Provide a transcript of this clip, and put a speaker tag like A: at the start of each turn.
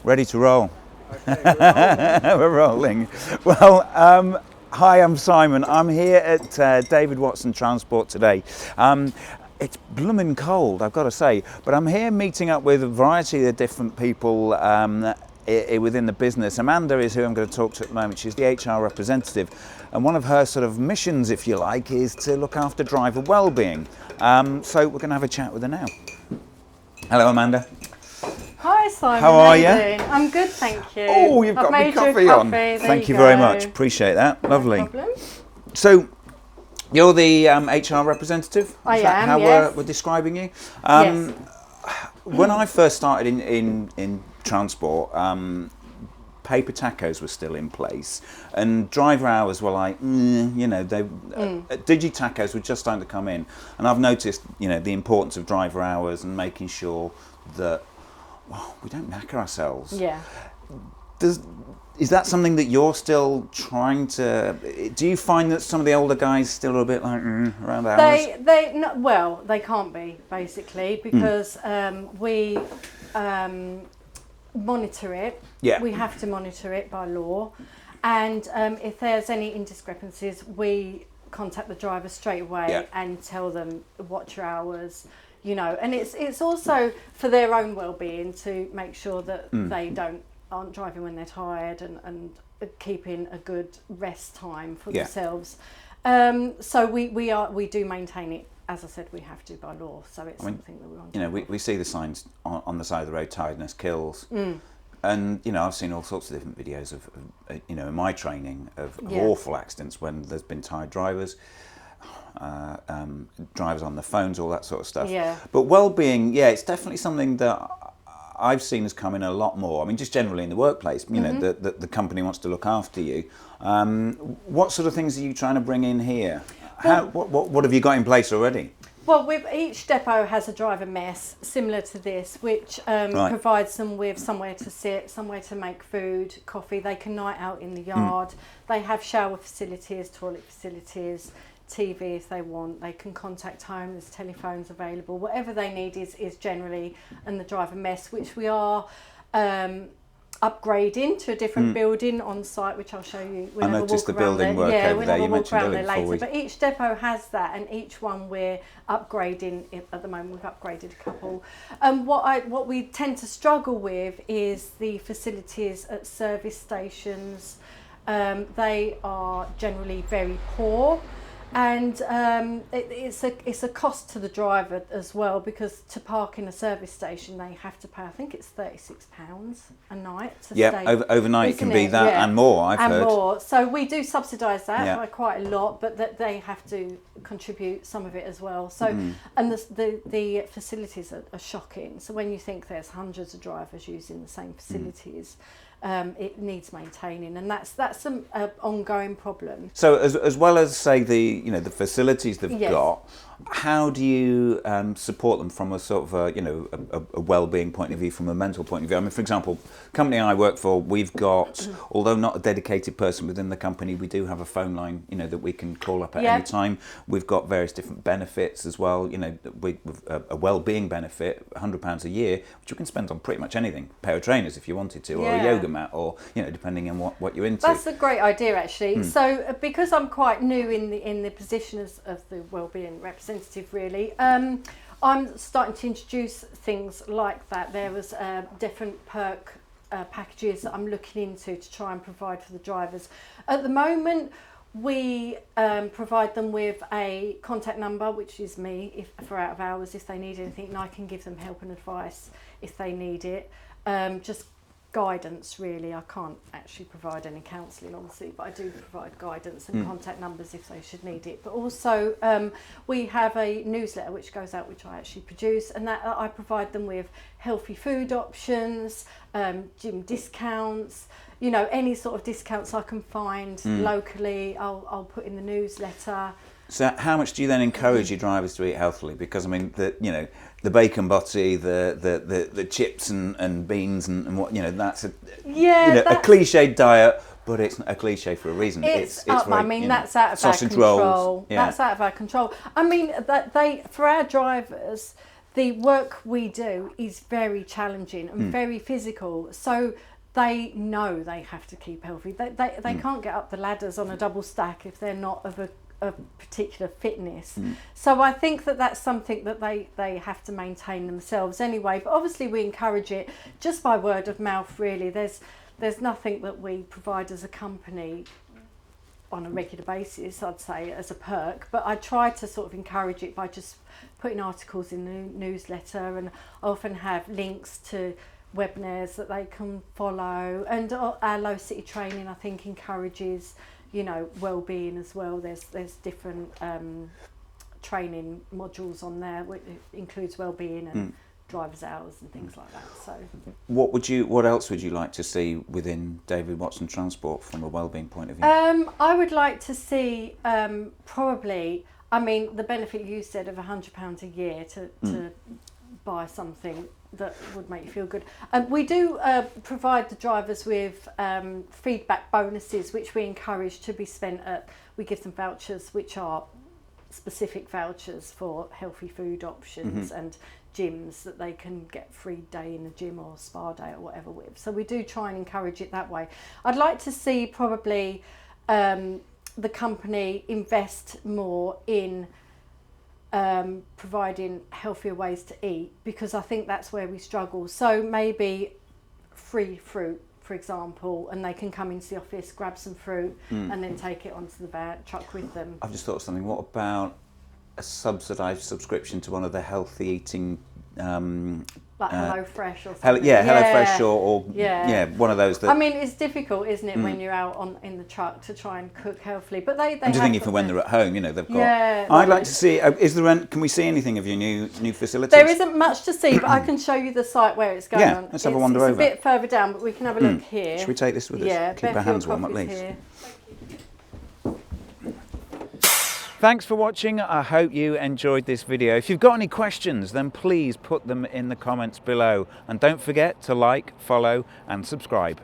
A: Ready to roll.
B: Okay,
A: We're rolling. Well, hi, I'm Simon. I'm here at David Watson Transport today. It's blooming cold, I've got to say, but I'm here meeting up with a variety of different people within the business. Amanda is who I'm going to talk to at the moment. She's the HR representative, and one of her sort of missions, if you like, is to look after driver well-being. So we're going to have a chat with her now. Hello, Amanda.
B: Hi Simon,
A: How are you?
B: doing? I'm good, thank you.
A: Oh, you've got me coffee on. Thank you very much. Appreciate that. Lovely.
B: No problem.
A: So, you're the HR representative?
B: I
A: Is that
B: am,
A: how
B: yes.
A: we're describing you?
B: Yes.
A: When I first started in transport, paper tachos were still in place, and driver hours were like, digi-tachos were just starting to come in, and I've noticed, the importance of driver hours and making sure that we don't knacker ourselves.
B: Yeah.
A: Is that something that you're still trying to? Do you find that some of the older guys still are a bit like around hours?
B: They can't be basically because we monitor it.
A: Yeah.
B: We have to monitor it by law, and if there's any indiscrepancies, we contact the driver straight away and tell them watch your hours. And it's also for their own well-being to make sure that they aren't driving when they're tired and keeping a good rest time for themselves. So we do maintain it. As I said, we have to by law. So it's something that we're on.
A: We see the signs on the side of the road: tiredness kills. And I've seen all sorts of different videos of in my training of awful accidents when there's been tired drivers. Drivers on the phones, all that sort of stuff.
B: Yeah.
A: But well-being, it's definitely something that I've seen has come in a lot more. I mean, just generally in the workplace, the company wants to look after you. What sort of things are you trying to bring in here? What have you got in place already?
B: Well, each depot has a driver mess similar to this, which provides them with somewhere to sit, somewhere to make food, coffee. They can night out in the yard. They have shower facilities, toilet facilities, TV if they want. They can contact home. There's telephones available. Whatever they need is generally in the driver mess, which we are upgrading to a different building on site, which I'll show you.
A: I noticed the building work over there. You mentioned earlier before.
B: But each depot has that, and each one we're upgrading. At the moment, we've upgraded a couple. What we tend to struggle with is the facilities at service stations. They are generally very poor. And it's a cost to the driver as well, because to park in a service station they have to pay, I think it's £36 a night to stay.
A: Overnight it can be that and more, I've heard. And more.
B: So we do subsidise that by quite a lot, but that they have to contribute some of it as well. So and the facilities are shocking. So when you think there's hundreds of drivers using the same facilities, it needs maintaining, and that's an ongoing problem.
A: So as well as say the facilities they've got, how do you support them from a sort of a well-being point of view, from a mental point of view? I mean, for example, the company I work for, we've got, although not a dedicated person within the company, we do have a phone line that we can call up at any time. We've got various different benefits as well. With a well-being benefit, £100 a year, which you can spend on pretty much anything, a pair of trainers if you wanted to, or a yoga mat, or depending on what you're into.
B: That's a great idea, actually. So because I'm quite new in the position of the wellbeing representative, really, I'm starting to introduce things like that. There was different perk packages that I'm looking into to try and provide for the drivers. At the moment, we provide them with a contact number, which is me, for out of hours if they need anything, and I can give them help and advice if they need it. Just guidance, really. I can't actually provide any counselling, obviously, but I do provide guidance and contact numbers if they should need it. But also we have a newsletter which goes out, which I actually produce, and that I provide them with healthy food options, gym discounts, any sort of discounts I can find locally, I'll put in the newsletter.
A: So how much do you then encourage your drivers to eat healthily? Because I mean, the bacon butty, the chips and beans and what that's a cliched diet, but it's a cliche for a reason.
B: It's very, I mean, that's out of our control.
A: Rolls,
B: That's out of our control. I mean, that for our drivers, the work we do is very challenging and very physical. So they know they have to keep healthy. They can't get up the ladders on a double stack if they're not of a particular fitness. So I think that that's something that they have to maintain themselves anyway. But obviously we encourage it just by word of mouth, really. There's nothing that we provide as a company on a regular basis, I'd say, as a perk, but I try to sort of encourage it by just putting articles in the newsletter, and I often have links to webinars that they can follow, and our low city training, I think, encourages, you know, well-being as well. There's different training modules on there, which includes well-being and driver's hours and things like that. So
A: what else would you like to see within David Watson Transport from a wellbeing point of view?
B: I would like to see probably, I mean, the benefit you said of £100 a year to buy something that would make you feel good. We do provide the drivers with feedback bonuses, which we encourage to be spent at. We give them vouchers, which are specific vouchers for healthy food options and gyms that they can get free day in the gym or spa day or whatever with. So we do try and encourage it that way. I'd like to see probably the company invest more in providing healthier ways to eat, because I think that's where we struggle. So maybe free fruit, for example, and they can come into the office, grab some fruit and then take it onto the truck with them.
A: I've just thought of something. What about a subsidised subscription to one of the healthy eating
B: like Hello Fresh or something.
A: Hello Fresh or one of those that,
B: I mean, it's difficult, isn't it, when you're out in the truck to try and cook healthily, but they
A: I'm just thinking for when they're at home, you know, they've got.
B: Yeah,
A: I'd like to see. Can we see anything of your new facilities?
B: There isn't much to see, but I can show you the site where it's going on.
A: Let's have a wander over.
B: It's a bit further down, but we can have a look here.
A: Should we take this with us?
B: Yeah,
A: keep our hands warm at least.
B: Here.
A: Thanks for watching. I hope you enjoyed this video. If you've got any questions, then please put them in the comments below. And don't forget to like, follow and subscribe.